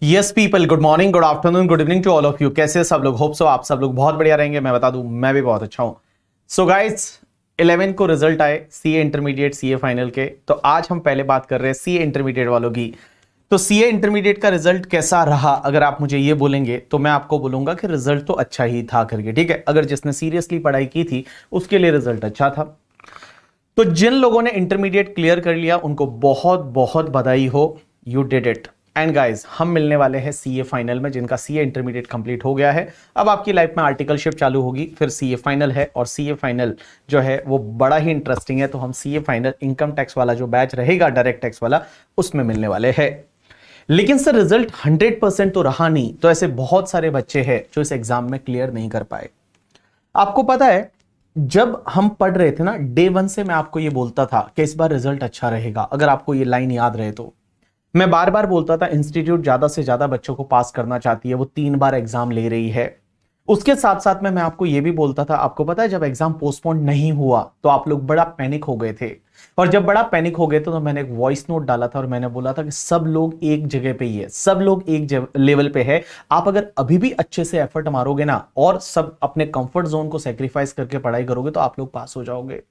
Yes people, good morning, good afternoon, good evening to all of you. कैसे सब लोग? Hope so आप सब लोग बहुत बढ़िया रहेंगे। मैं बता दूं, मैं भी बहुत अच्छा हूं। सो गाइस, 11 को रिजल्ट आए सीए इंटरमीडिएट सीए फाइनल के। तो आज हम पहले बात कर रहे हैं सीए इंटरमीडिएट वालों की। तो सीए इंटरमीडिएट का रिजल्ट कैसा रहा, अगर आप मुझे ये बोलेंगे तो मैं आपको बोलूंगा कि रिजल्ट तो अच्छा ही था करके, ठीक है। अगर जिसने सीरियसली पढ़ाई की थी उसके लिए रिजल्ट अच्छा था। तो जिन लोगों ने इंटरमीडिएट क्लियर कर लिया उनको बहुत बहुत बधाई हो, you did it. And guys, हम मिलने वाले हैं सीए फाइनल में, जिनका सीए इंटरमीडिएट कंप्लीट हो गया है। अब आपकी लाइफ में आर्टिकलशिप चालू होगी, फिर सीए फाइनल है, और सीए फाइनल जो है वो बड़ा ही इंटरेस्टिंग है। तो हम सीए फाइनल इनकम टैक्स वाला जो बैच रहेगा, डायरेक्ट टैक्स वाला, उसमें मिलने वाले हैं। लेकिन सर रिजल्ट 100% तो रहा नहीं, तो ऐसे बहुत सारे बच्चे हैं जो इस एग्जाम में क्लियर नहीं कर पाए। आपको पता है, जब हम पढ़ रहे थे ना, डे 1 से मैं आपको ये बोलता था कि इस बार रिजल्ट अच्छा रहेगा। अगर आपको ये लाइन याद रहे तो मैं बार बार बोलता था इंस्टीट्यूट ज्यादा से ज्यादा बच्चों को पास करना चाहती है, वो 3 बार एग्जाम ले रही है। उसके साथ साथ में मैं आपको ये भी बोलता था, आपको पता है जब एग्जाम पोस्टपोन नहीं हुआ तो आप लोग बड़ा पैनिक हो गए थे। और जब बड़ा पैनिक हो गए तो मैंने एक वॉइस नोट डाला था और मैंने बोला था कि सब लोग एक जगह पे ही है, सब लोग एक लेवल पे है। आप अगर अभी भी अच्छे से एफर्ट मारोगे ना और सब अपने कंफर्ट जोन को सेक्रीफाइस करके पढ़ाई करोगे तो आप लोग पास हो जाओगे।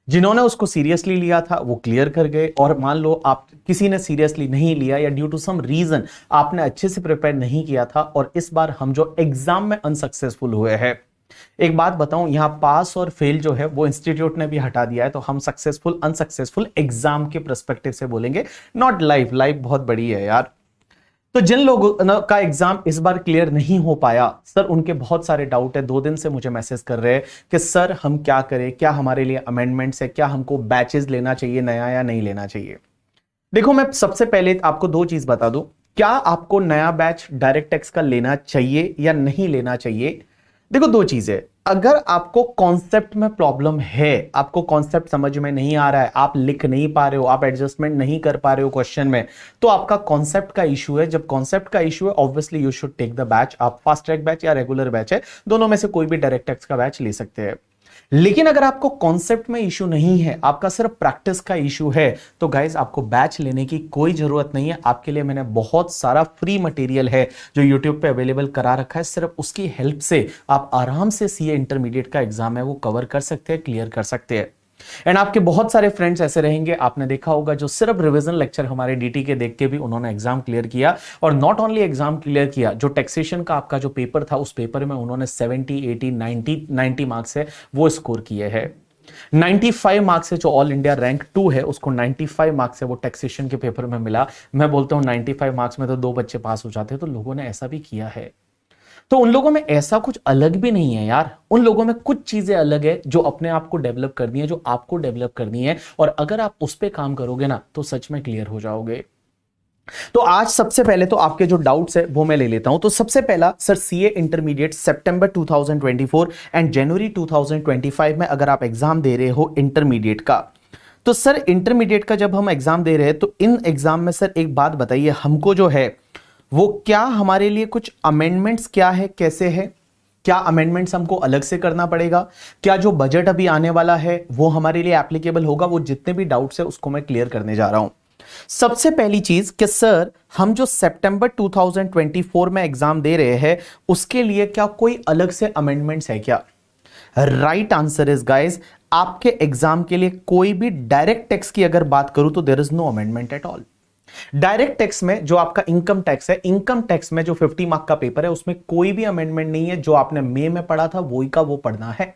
जिन्होंने उसको सीरियसली लिया था वो क्लियर कर गए, और मान लो आप किसी ने सीरियसली नहीं लिया या ड्यू टू सम रीजन आपने अच्छे से प्रिपेयर नहीं किया था, और इस बार हम जो एग्जाम में अनसक्सेसफुल हुए हैं। एक बात बताऊं, यहां पास और फेल जो है वो इंस्टीट्यूट ने भी हटा दिया है। तो हम सक्सेसफुल अनसक्सेसफुल एग्जाम के पर्सपेक्टिव से बोलेंगे, नॉट लाइफ। लाइफ बहुत बड़ी है यार। तो जिन लोगों का एग्जाम इस बार क्लियर नहीं हो पाया, सर उनके बहुत सारे डाउट है। 2 दिन से मुझे मैसेज कर रहे हैं कि सर हम क्या करें, क्या हमारे लिए अमेंडमेंट्स है, क्या हमको बैचेस लेना चाहिए नया या नहीं लेना चाहिए। देखो, मैं सबसे पहले आपको 2 चीज बता दूं। क्या आपको नया बैच डायरेक्ट टैक्स का लेना चाहिए या नहीं लेना चाहिए? देखो, 2 चीजें। अगर आपको कॉन्सेप्ट में प्रॉब्लम है, आपको कॉन्सेप्ट समझ में नहीं आ रहा है, आप लिख नहीं पा रहे हो, आप एडजस्टमेंट नहीं कर पा रहे हो क्वेश्चन में, तो आपका कॉन्सेप्ट का इशू है। जब कॉन्सेप्ट का इशू है, obviously you should take the batch. आप फास्ट ट्रैक बैच या रेगुलर बैच है, दोनों में से कोई भी डायरेक्ट टैक्स का बैच ले सकते हैं। लेकिन अगर आपको कॉन्सेप्ट में इशू नहीं है, आपका सिर्फ प्रैक्टिस का इशू है, तो गाइज आपको बैच लेने की कोई जरूरत नहीं है। आपके लिए मैंने बहुत सारा फ्री मटेरियल है जो यूट्यूब पे अवेलेबल करा रखा है। सिर्फ उसकी हेल्प से आप आराम से सीए इंटरमीडिएट का एग्जाम है वो कवर कर सकते हैं, क्लियर कर सकते हैं। एंड आपके बहुत सारे फ्रेंड्स ऐसे रहेंगे, आपने देखा होगा, जो सिर्फ रिवीजन लेक्चर हमारे डीटी के देख के भी उन्होंने एग्जाम क्लियर किया। और नॉट ओनली एग्जाम क्लियर किया, जो टैक्सेशन का आपका जो पेपर था, उस पेपर में उन्होंने 70, 80, 90 मार्क्स है वो स्कोर किए हैं। 95 मार्क्स से जो ऑल इंडिया रैंक 2 है, उसको 95 मार्क्स से वो टैक्सेशन के पेपर में मिला। मैं बोलता हूं 95 मार्क्स में तो 2 बच्चे पास हो जाते हैं। तो लोगों ने ऐसा भी किया है। तो उन लोगों में ऐसा कुछ अलग भी नहीं है यार। उन लोगों में कुछ चीजें अलग है जो अपने आप को डेवलप करनी है, जो आपको डेवलप करनी है। और अगर आप उस पर काम करोगे ना तो सच में क्लियर हो जाओगे। तो आज सबसे पहले तो आपके जो डाउट्स है वो मैं ले लेता हूं। तो सबसे पहला, sir CA intermediate September 2024 and January 2025 में अगर आप एग्जाम दे रहे हो इंटरमीडिएट का, तो सर इंटरमीडिएट का जब हम एग्जाम दे रहे हैं तो इन एग्जाम में सर एक बात बताइए हमको, जो है वो क्या हमारे लिए कुछ अमेंडमेंट्स क्या है, कैसे है, क्या अमेंडमेंट्स हमको अलग से करना पड़ेगा, क्या जो बजट अभी आने वाला है वो हमारे लिए एप्लीकेबल होगा? वो जितने भी डाउट्स है उसको मैं क्लियर करने जा रहा हूं। सबसे पहली चीज कि सर हम जो सितंबर 2024 में एग्जाम दे रहे हैं उसके लिए क्या कोई अलग से अमेंडमेंट्स है क्या? राइट आंसर इज गाइस, आपके एग्जाम के लिए कोई भी डायरेक्ट टैक्स की अगर बात करूं तो there is no amendment at all. Direct tax में जो आपका इनकम टैक्स है, इनकम टैक्स में जो 50 मार्क का पेपर है उसमें कोई भी अमेंडमेंट नहीं है। जो आपने मई में पढ़ा था वही का वो पढ़ना है।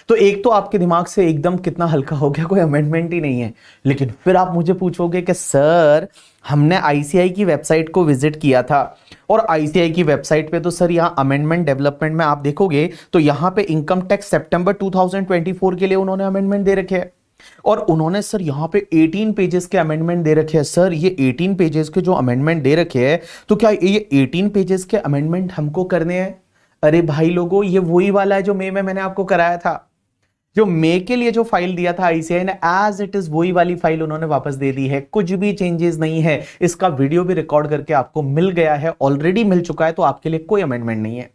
तो एक तो आपके दिमाग से एकदम कितना हल्का हो गया, कोई अमेंडमेंट ही नहीं है। लेकिन फिर आप मुझे पूछोगे कि सर हमने आईसीआई की वेबसाइट को विजिट किया था, और आईसीआई की वेबसाइट पे तो सर यहां अमेंडमेंट डेवलपमेंट में आप देखोगे तो यहां पे इनकम टैक्स सितंबर 2024 के लिए उन्होंने अमेंडमेंट दे रखे हैं। और उन्होंने सर यहां पे 18 पेजेस के अमेंडमेंट दे रखे हैं। सर ये 18 पेजेस के जो अमेंडमेंट दे रखे हैं, तो क्या ये 18 पेजेस के अमेंडमेंट हमको करने हैं? अरे भाई लोगों, ये वही वाला है जो मई में मैंने आपको कराया था। जो मई के लिए जो फाइल दिया था आईसीआई ने, एज इट इज वही वाली फाइल उन्होंने वापस दे दी है। कुछ भी चेंजेस नहीं है। इसका वीडियो भी रिकॉर्ड करके आपको मिल गया है, ऑलरेडी मिल चुका है। तो आपके लिए कोई अमेंडमेंट नहीं है।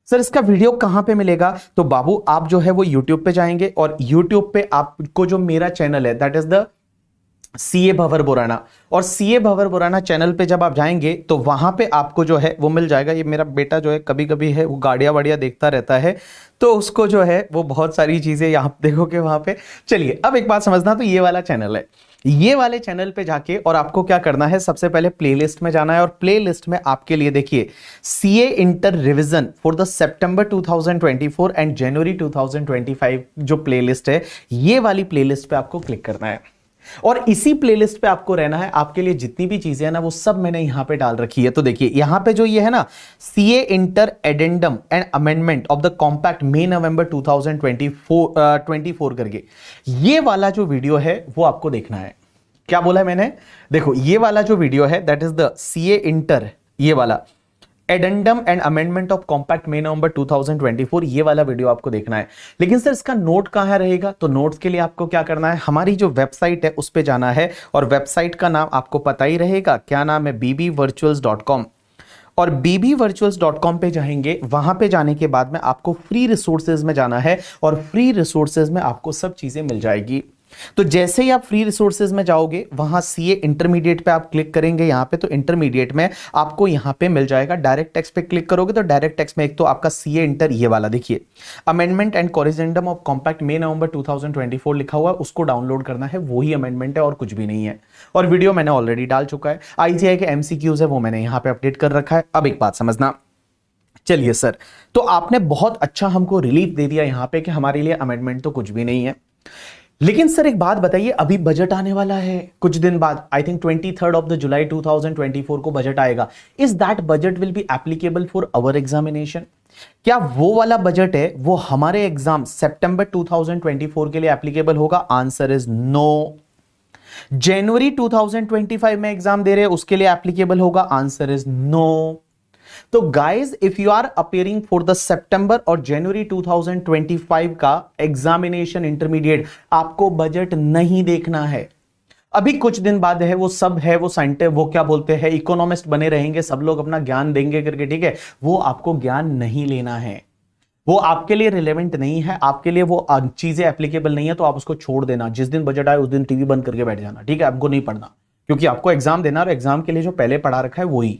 सर इसका वीडियो कहां पे मिलेगा? तो बाबू आप जो है वो YouTube पे जाएंगे, और YouTube पे आपको जो मेरा चैनल है दैट इज द सीए भंवर बुराना। और सीए भंवर बुराना चैनल पे जब आप जाएंगे तो वहां पे आपको जो है वो मिल जाएगा। ये मेरा बेटा जो है कभी कभी है वो गाड़ियां वाड़ियां देखता रहता है, तो उसको जो है वो बहुत सारी चीजें यहाँ देखोगे वहां पे। चलिए अब एक बात समझना, तो ये वाला चैनल है, ये वाले चैनल पे जाके और आपको क्या करना है, सबसे पहले प्लेलिस्ट में जाना है। और प्लेलिस्ट में आपके लिए देखिए CA inter revision for the September 2024 and January 2025 जो प्लेलिस्ट है, ये वाली प्लेलिस्ट पे आपको क्लिक करना है और इसी प्लेलिस्ट पे आपको रहना है। आपके लिए जितनी भी चीजें हैं ना वो सब मैंने यहां पे डाल रखी है। तो देखिए यहां पे जो ये है ना, CA inter addendum and amendment of the compact May November 2024 करके ये वाला जो वीडियो है वो आपको देखना है। क्या बोला है मैंने, देखो ये वाला जो वीडियो है that is the CA inter, ये वाला addendum and amendment of compact May November 2024, ये वाला वीडियो आपको देखना है। लेकिन सर इसका नोट कहां रहेगा, तो नोट्स के लिए आपको क्या करना है, हमारी जो वेबसाइट है उस पे जाना है। और वेबसाइट का नाम आपको पता ही रहेगा, क्या नाम है, bbvirtuals.com। और bbvirtuals.com पे जाएंगे, वहां पे जाने के बाद में आपको फ्री रिसोर्सेज में जाना है और फ्री रिसोर्सेज में आपको सब चीजें मिल जाएगी। तो जैसे ही आप फ्री रिसोर्सेज में जाओगे वहां सीए इंटरमीडिएट पे आप क्लिक करेंगे, यहां पे तो इंटरमीडिएट में आपको यहां पे मिल जाएगा। डायरेक्ट टेक्स्ट पे क्लिक करोगे तो डायरेक्ट टेक्स्ट में एक तो आपका सीए इंटर ये वाला देखिए amendment and corrigendum of compact May November 2024 लिखा हुआ है, उसको डाउनलोड करना है, वही अमेंडमेंट है और कुछ भी नहीं है। और वीडियो मैंने ऑलरेडी डाल चुका है, आईजीआई के एमसीक्यूज है वो मैंने यहां पे अपडेट कर रखा है। अब एक बात समझना, चलिए सर तो आपने बहुत अच्छा हमको रिलीफ दे दिया यहां पे कि हमारे लिए अमेंडमेंट तो कुछ भी नहीं है। लेकिन सर एक बात बताइए, अभी बजट आने वाला है कुछ दिन बाद, आई थिंक 23 ऑफ द जुलाई 2024 को बजट आएगा। Is that budget will be applicable for our examination? क्या वो वाला बजट है वो हमारे एग्जाम सितंबर 2024 के लिए एप्लीकेबल होगा? Answer is no. जनवरी 2025 में एग्जाम दे रहे हैं उसके लिए एप्लीकेबल होगा? Answer is no. तो guys if you are appearing for the September और जनवरी 2025 का एग्जामिनेशन इंटरमीडिएट, आपको बजट नहीं देखना है। अभी कुछ दिन बाद है वो सब है, वो साइंटिस्ट वो क्या बोलते हैं इकोनॉमिस्ट बने रहेंगे, सब लोग अपना ज्ञान देंगे करके, ठीक है, वो आपको ज्ञान नहीं लेना है, वो आपके लिए रिलेवेंट नहीं है, आपके लिए वो चीजें एप्लीकेबल नहीं है, तो आप उसको छोड़ देना। जिस दिन बजट आए उस दिन टीवी बंद करके बैठ जाना, ठीक है, आपको नहीं पढ़ना, क्योंकि आपको एग्जाम देना और एग्जाम के लिए जो पहले पढ़ा रखा है वही।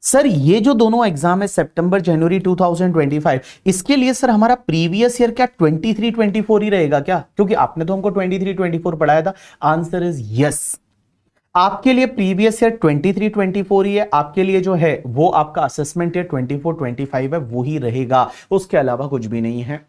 सर ये जो दोनों एग्जाम है सितंबर जनवरी 2025, इसके लिए सर हमारा प्रीवियस ईयर क्या 23-24 ही रहेगा क्या? क्योंकि आपने तो हमको 23-24 पढ़ाया था। आंसर इज यस, आपके लिए प्रीवियस ईयर 23-24 ही है, आपके लिए जो है वो आपका असेसमेंट ईयर 24-25 है, वो ही रहेगा, उसके अलावा कुछ भी नहीं है।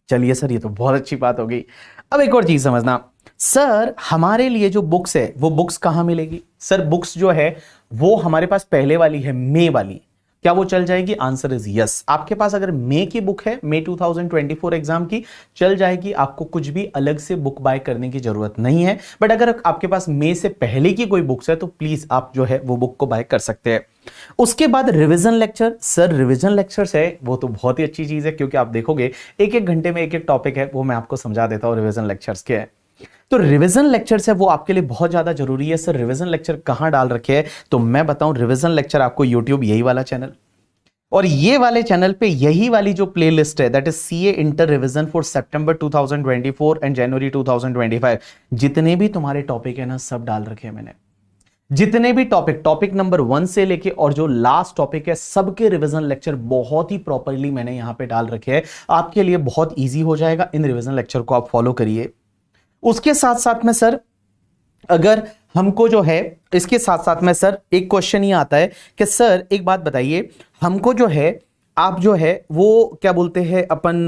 चलिए सर ये तो बहुत अच्छी बात हो गई। अब एक और चीज समझना, सर हमारे लिए जो बुक्स है वो बुक्स कहां मिलेगी? सर बुक्स जो है वो हमारे पास पहले वाली है मई वाली, क्या वो चल जाएगी? Answer is yes. आपके पास अगर मई की बुक है, मई 2024 एग्जाम की, चल जाएगी, आपको कुछ भी अलग से बुक बाय करने की जरूरत नहीं है। बट अगर आपके पास मई से पहले की कोई बुक्स है तो प्लीज आप जो है वो बुक को बाय कर सकते हैं। उसके बाद revision lecture, sir revision lectures है वो तो बहुत ही अच्छी चीज है, क्योंकि आप देखोगे एक एक घंटे में एक एक टॉपिक है, वो मैं आपको समझा देता हूं रिवीजन लेक्चर्स के है। तो रिवीजन लेक्चर्स है वो आपके लिए बहुत ज्यादा जरूरी है। सर रिवीजन लेक्चर कहां डाल रखे हैं, तो मैं बताऊं रिवीजन लेक्चर आपको यूट्यूब यही वाला चैनल, और ये वाले चैनल पे यही वाली जो प्लेलिस्ट है that is CA inter revision for September 2024 and January 2025, जितने भी तुम्हारे टॉपिक है ना सब डाल रखे हैं मैंने। जितने भी टॉपिक नंबर 1 से लेके और जो लास्ट टॉपिक है सबके रिवीजन लेक्चर बहुत ही प्रॉपरली मैंने यहां पे डाल रखे हैं। आपके लिए बहुत ईजी हो जाएगा, इन रिवीजन लेक्चर को आप फॉलो करिए। उसके साथ साथ में सर अगर हमको जो है इसके साथ साथ में सर एक क्वेश्चन ये आता है कि सर एक बात बताइए, हमको जो है आप जो है वो क्या बोलते हैं अपन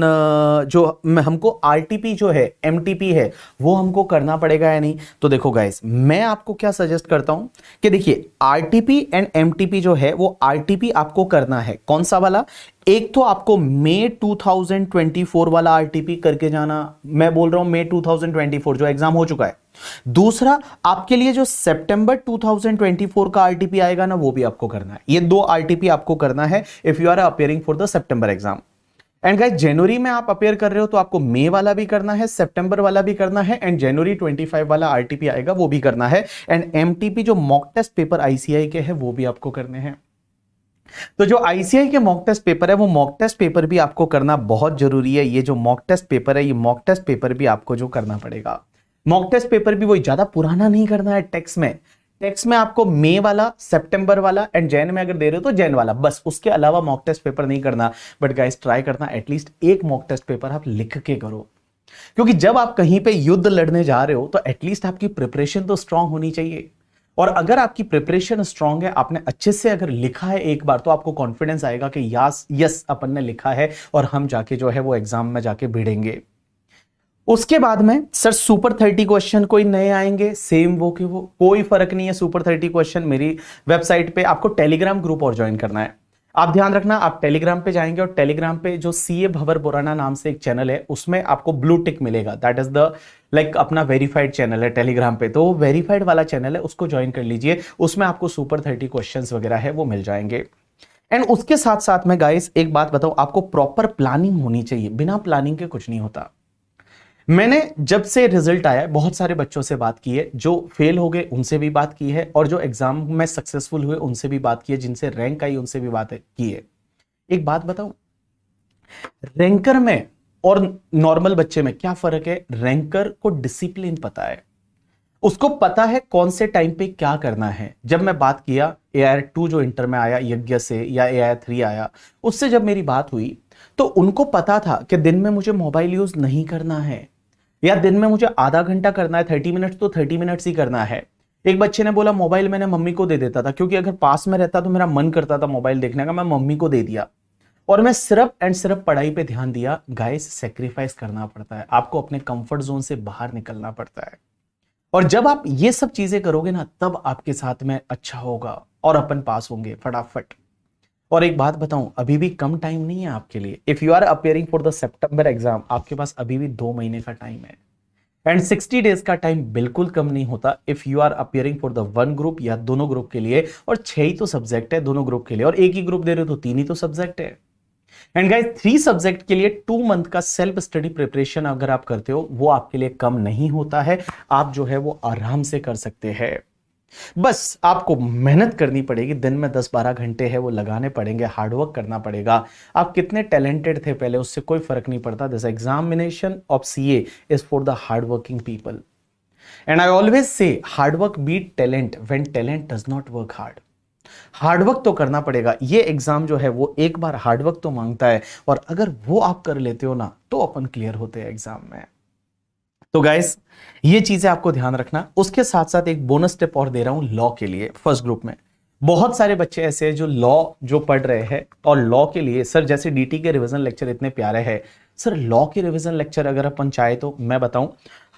जो हमको आरटीपी जो है एमटीपी है वो हमको करना पड़ेगा या नहीं? तो देखो गाइस मैं आपको क्या सजेस्ट करता हूं कि देखिए आरटीपी एंड एमटीपी जो है वो आरटीपी आपको करना है कौन सा वाला? एक तो आपको मई 2024 वाला आरटीपी करके जाना, मैं बोल रहा हूं मई 2024 जो एग्जाम हो चुका है। दूसरा आपके लिए जो सितंबर 2024 का आरटीपी आएगा ना वो भी आपको करना है। ये दो आरटीपी आपको करना है if you are appearing for the September exam. And guys जनवरी में आप अपेयर कर रहे हो तो आपको मई वाला भी करना है, सितंबर वाला भी करना है, एंड जनवरी 25 वाला आरटीपी आएगा वो भी करना है, एंड एमटीपी जो मॉक टेस्ट पेपर आईसीआई के है वो भी आपको करने हैं। तो जो आईसीआई के मॉक टेस्ट पेपर है वो मॉक टेस्ट पेपर भी आपको करना बहुत जरूरी है। ये जो मॉक टेस्ट पेपर है ये मॉक टेस्ट पेपर भी आपको जो करना पड़ेगा। मॉक टेस्ट पेपर भी वही, ज्यादा पुराना नहीं करना है। टेक्स्ट में आपको मई वाला, सितंबर वाला एंड जैन में अगर दे रहे हो तो जैन वाला, बस उसके अलावा मॉक टेस्ट पेपर नहीं करना। बट गाइस ट्राई करना एटलीस्ट एक मॉक टेस्ट पेपर आप लिख के करो, क्योंकि जब आप कहीं पे युद्ध लड़ने जा रहे हो तो एटलीस्ट आपकी प्रिपरेशन तो स्ट्रांग होनी चाहिए। और अगर आपकी प्रिपरेशन स्ट्रांग है, आपने अच्छे से अगर लिखा है एक बार, तो आपको कॉन्फिडेंस आएगा कि यस अपन ने लिखा है और हम जाके जो है वो एग्जाम में जाके भिड़ेंगे। उसके बाद में सर सुपर 30 क्वेश्चन कोई नए आएंगे, सेम वो कि वो, कोई फर्क नहीं है। सुपर 30 क्वेश्चन मेरी वेबसाइट पे, आपको टेलीग्राम ग्रुप और ज्वाइन करना है। आप ध्यान रखना, आप टेलीग्राम पे जाएंगे और टेलीग्राम पे जो सीए भवर बोराना नाम से एक चैनल है, उसमें आपको ब्लू टिक मिलेगा। दैट इज द लाइक अपना वेरीफाइड चैनल है टेलीग्राम पे, तो वेरीफाइड वाला चैनल है, उसको ज्वाइन कर लीजिए। उसमें आपको सुपर 30 क्वेश्चंस वगैरह है वो मिल जाएंगे। एंड उसके साथ साथ में गाइस एक बात बताओ, आपको प्रॉपर प्लानिंग होनी चाहिए। बिना प्लानिंग के कुछ नहीं होता। मैंने जब से रिजल्ट आया बहुत सारे बच्चों से बात की है, जो फेल हो गए उनसे भी बात की है, और जो एग्जाम में सक्सेसफुल हुए उनसे भी बात की है, जिनसे रैंक आई उनसे भी बात की है। एक बात बताऊं, रैंकर में और नॉर्मल बच्चे में क्या फर्क है? रैंकर को डिसिप्लिन पता है, उसको पता है कौन से टाइम पे क्या करना है। जब मैं बात किया AIR 2 जो इंटर में आया यज्ञ से, या AIR 3 आया, उससे जब मेरी बात हुई तो उनको पता था कि दिन में मुझे मोबाइल यूज नहीं करना है, या दिन में मुझे आधा घंटा करना है, 30 मिनट्स तो 30 मिनट्स ही करना है। एक बच्चे ने बोला मोबाइल मैंने मम्मी को दे देता था, क्योंकि अगर पास में रहता तो मेरा मन करता था मोबाइल देखने का, मैं मम्मी को दे दिया और मैं सिर्फ एंड सिर्फ पढ़ाई पे ध्यान दिया। गाइस सेक्रीफाइस करना पड़ता है, आपको अपने कंफर्ट जोन से बाहर निकलना पड़ता है। और जब आप ये सब चीजें करोगे ना, तब आपके साथ में अच्छा होगा और अपन पास होंगे फटाफट। और एक बात बताऊं, अभी भी कम टाइम नहीं है आपके लिए। If you are appearing for the September exam, आपके पास अभी भी 2 महीने का टाइम है, एंड 60 डेज का टाइम बिल्कुल कम नहीं होता। If you are appearing for the one group या दोनों ग्रुप के लिए, और 6 ही तो सब्जेक्ट है दोनों ग्रुप के लिए, और एक ही ग्रुप दे रहे हो तो 3 ही तो सब्जेक्ट है। एंड गाइस 3 सब्जेक्ट के लिए 2 मंथ का सेल्फ स्टडी प्रिपरेशन अगर आप करते हो, वो आपके लिए कम नहीं होता है। आप जो है वो आराम से कर सकते हैं। बस आपको मेहनत करनी पड़ेगी, दिन में 10-12 घंटे है वो लगाने पड़ेंगे, हार्डवर्क करना पड़ेगा। आप कितने टैलेंटेड थे पहले उससे कोई फर्क नहीं पड़ता। This examination of CA is for the hard working people, and I always say hard work beat talent when talent does not work hard. Hard work तो करना पड़ेगा। ये एग्जाम जो है वो एक बार हार्डवर्क तो मांगता है, और अगर वो आप कर लेते हो ना, तो अपन क्लियर होते हैं एग्जाम में। तो गाइस ये चीजें आपको ध्यान रखना। उसके साथ साथ एक बोनस टिप और दे रहा हूं लॉ के लिए। फर्स्ट ग्रुप में बहुत सारे बच्चे ऐसे हैं जो लॉ जो पढ़ रहे हैं, और लॉ के लिए सर जैसे डीटी के रिवीजन लेक्चर इतने प्यारे हैं, सर लॉ के रिवीजन लेक्चर अगर अपन चाहे तो मैं बताऊं,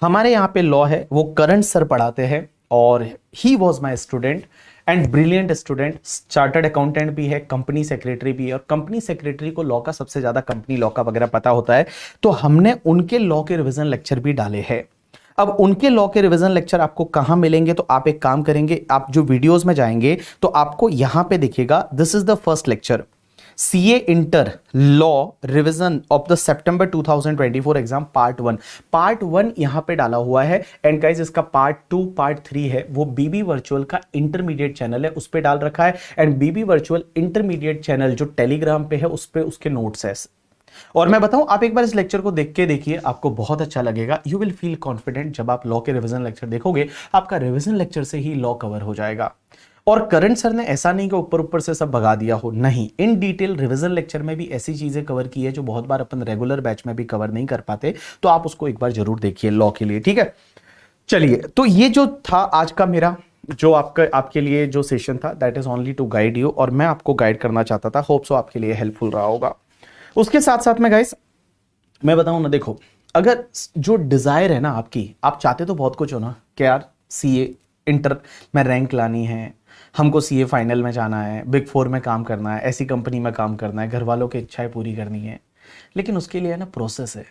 हमारे यहाँ पे लॉ है वो करण सर पढ़ाते हैं, और he was my student and brilliant student. Chartered accountant भी है, कंपनी सेक्रेटरी भी है, और कंपनी सेक्रेटरी को लॉ का सबसे ज्यादा कंपनी लॉ का वगैरह पता होता है। तो हमने उनके लॉ के रिवीजन लेक्चर भी डाले हैं। अब उनके लॉ के रिवीजन लेक्चर आपको कहां मिलेंगे? तो आप एक काम करेंगे, आप जो वीडियोस में जाएंगे तो आपको यहां पे दिखेगा, this is the first lecture, CA inter law revision of the September 2024 exam part 1 यहां पे डाला हुआ है। एंड गाइस इसका पार्ट 2 पार्ट 3 है वो बीबी वर्चुअल का इंटरमीडिएट चैनल है उस पे डाल रखा है। And BB virtual intermediate channel जो टेलीग्राम पे है उस पे उसके नोट्स है। और मैं बताऊं, आप एक बार इस लेक्चर को देख के देखिए, आपको बहुत अच्छा लगेगा। You will feel confident. जब आप लॉ के रिवीजन लेक्चर देखोगे, आपका रिवीजन लेक्चर से ही लॉ कवर हो जाएगा। और करण सर ने ऐसा नहीं कि ऊपर ऊपर से सब भगा दिया हो, नहीं, इन डिटेल रिवीजन लेक्चर में भी ऐसी चीजें कवर की है जो बहुत बार अपन रेगुलर बैच में भी कवर नहीं कर पाते। तो आप उसको एक बार जरूर देखिए लॉ के लिए, ठीक है। चलिए, तो ये जो था आज का मेरा जो आपके लिए जो सेशन था, that is only to guide you, और मैं आपको गाइड करना चाहता था। होप सो आपके लिए हेल्पफुल रहा होगा। उसके साथ साथ में गाइस मैं बताऊं ना, देखो अगर जो डिजायर है ना आपकी, आप चाहते तो बहुत कुछ हो ना कि यार सीए इंटर में रैंक लानी है, हमको सीए फाइनल में जाना है, बिग 4 में काम करना है, ऐसी कंपनी में काम करना है, घर वालों की इच्छाएं पूरी करनी है। लेकिन उसके लिए ना प्रोसेस है,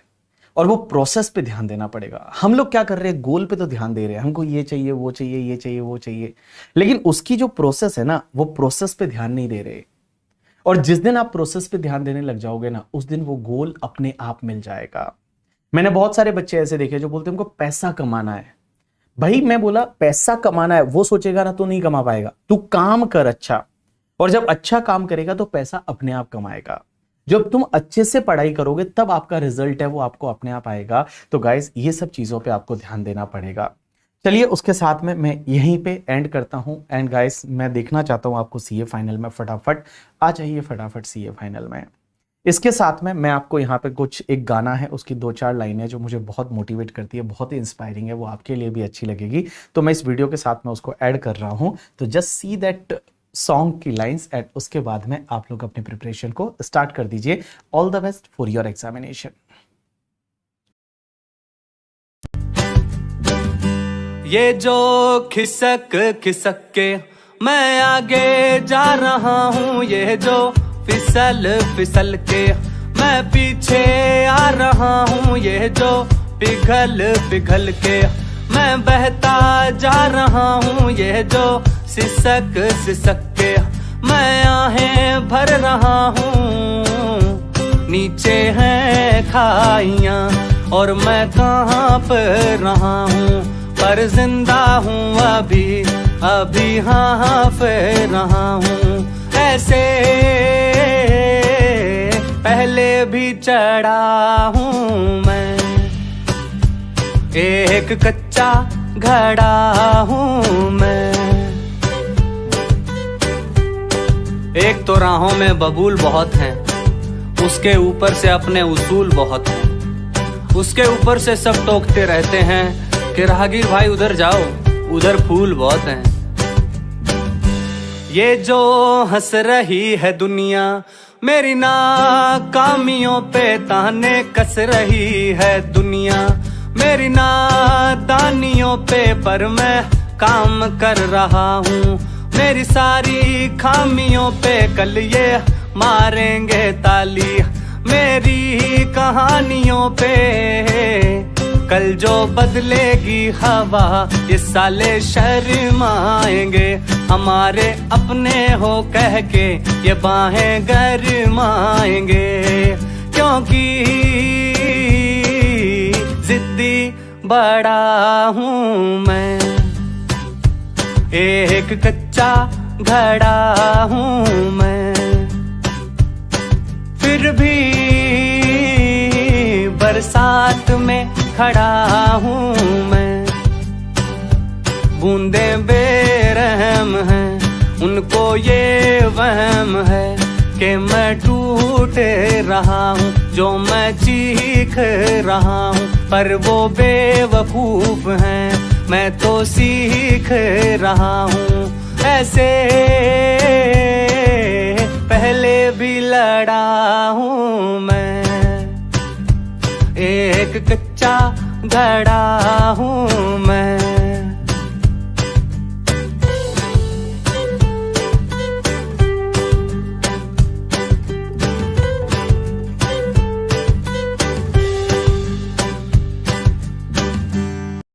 और वो प्रोसेस पे ध्यान देना पड़ेगा। हम लोग क्या कर रहे हैं, गोल पे तो ध्यान दे रहे हैं, हमको ये चाहिए वो चाहिए ये चाहिए वो चाहिए, लेकिन उसकी जो प्रोसेस है ना, वो प्रोसेस पे ध्यान नहीं दे रहे। और जिस दिन आप प्रोसेस पे ध्यान देने लग जाओगे ना, उस दिन वो गोल अपने आप मिल जाएगा। मैंने बहुत सारे बच्चे ऐसे देखे जो बोलते हैं हमको पैसा कमाना है। भाई मैं बोला पैसा कमाना है, वो सोचेगा ना तो नहीं कमा पाएगा। तू काम कर अच्छा, और जब अच्छा काम करेगा तो पैसा अपने आप कमाएगा। जब तुम अच्छे से पढ़ाई करोगे तब आपका रिजल्ट है वो आपको अपने आप आएगा। तो गाइस ये सब चीजों पे आपको ध्यान देना पड़ेगा। चलिए उसके साथ में मैं यहीं पे एंड करता हूं। एंड गाइस मैं देखना चाहता हूं आपको सीए फाइनल में, फटाफट आ जाइए फटाफट सीए फाइनल में। इसके साथ में मैं आपको यहाँ पे कुछ एक गाना है, उसकी 2-4 लाइनें जो मुझे बहुत मोटिवेट करती है, बहुत ही इंस्पायरिंग है, वो आपके लिए भी अच्छी लगेगी। तो मैं इस वीडियो के साथ में उसको ऐड कर रहा हूँ। तो जस्ट सी दैट सॉन्ग की लाइंस एंड उसके बाद में आप लोग अपने प्रिपरेशन को स्टार्ट कर दीजिए। All the best for your examination. ये जो खिसक खिसक के मैं आगे जा रहा हूँ, ये जो फिसल फिसल के मैं पीछे आ रहा हूँ, ये जो पिघल पिघल के मैं बहता जा रहा हूँ, ये जो सिसक सिसक के मैं आहें भर रहा हूँ। नीचे हैं खाइयाँ और मैं कांप रहा हूँ, पर जिंदा हूँ अभी अभी हाँफ रहा हूँ। ऐसे पहले भी चढ़ा हूँ मैं, एक कच्चा घड़ा हूँ मैं। एक तो राहों में बबूल बहुत हैं, उसके ऊपर से अपने उसूल बहुत हैं, उसके ऊपर से सब टोकते रहते हैं कि राहगीर भाई उधर जाओ, उधर फूल बहुत हैं। ये जो हंस रही है दुनिया मेरी नाकामियों पे ताने कस रही है दुनिया मेरी नादानियों पे, पर मैं काम कर रहा हूँ। मेरी सारी खामियों पे कल ये मारेंगे ताली, मेरी कहानियों पे कल जो बदलेगी हवा, ये साले शर्माएंगे हमारे अपने हो कह के, ये बाहें गरमाएंगे। क्योंकि जिद्दी बड़ा हूँ मैं, एक कच्चा घड़ा हूँ मैं। फिर भी बरसात में खड़ा हूँ मैं, बूंदें बेरहम हैं, उनको ये वहम है कि मैं टूट रहा हूँ, जो मैं चीख रहा हूँ, पर वो बेवकूफ हैं, मैं तो सीख रहा हूँ। ऐसे पहले भी लड़ा हूँ मैं, एक कच्चा घड़ा